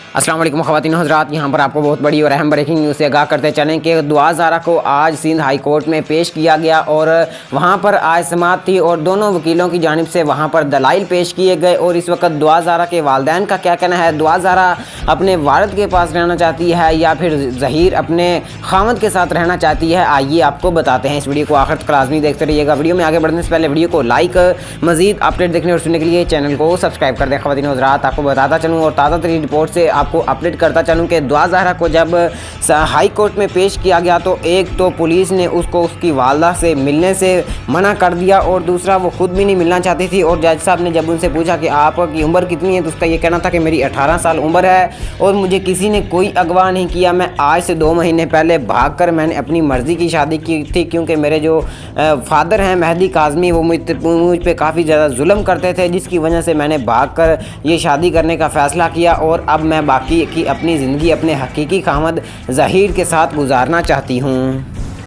अस्सलाम वालेकुम ख़वातीन हज़रात, यहाँ पर आपको बहुत बड़ी और अहम ब्रेकिंग न्यूज़ से आगाह करते चलें कि दुआ ज़ारा को आज सिंध हाई कोर्ट में पेश किया गया और वहाँ पर आज समाअत थी और दोनों वकीलों की जानिब से वहाँ पर दलाइल पेश किए गए। और इस वक्त दुआ ज़ारा के वालिदैन का क्या कहना है, दुआ ज़ारा अपने वालिद के पास रहना चाहती है या फिर ज़हीर अपने खामद के साथ रहना चाहती है, आइए आपको बताते हैं। इस वीडियो को आखिर तक लाज़मी देखते रहिएगा। वीडियो में आगे बढ़ने से पहले वीडियो को लाइक, मज़ीद अपडेट देखने और सुनने के लिए चैनल को सब्सक्राइब कर दें। ख़वातीन हज़रात, आपको बताता चलूँ और ताज़ा तरीन रिपोर्ट से आपको अपडेट करता चलूँ कि दुआ ज़ारा को जब हाई कोर्ट में पेश किया गया तो एक तो पुलिस ने उसको उसकी वालदा से मिलने से मना कर दिया और दूसरा वो खुद भी नहीं मिलना चाहती थी। और जज साहब ने जब उनसे पूछा कि आपकी उम्र कितनी है तो उसका ये कहना था कि मेरी 18 साल उम्र है और मुझे किसी ने कोई अगवा नहीं किया। मैं आज से 2 महीने पहले भागकर मैंने अपनी मर्ज़ी की शादी की थी, क्योंकि मेरे जो फादर हैं मेहदी काज़मी वो मुझ पे काफ़ी ज़्यादा जुल्म करते थे, जिसकी वजह से मैंने भागकर ये शादी करने का फ़ैसला किया और अब मैं बाकी की अपनी ज़िंदगी अपने हकीकी खामद ज़हीर के साथ गुजारना चाहती हूँ।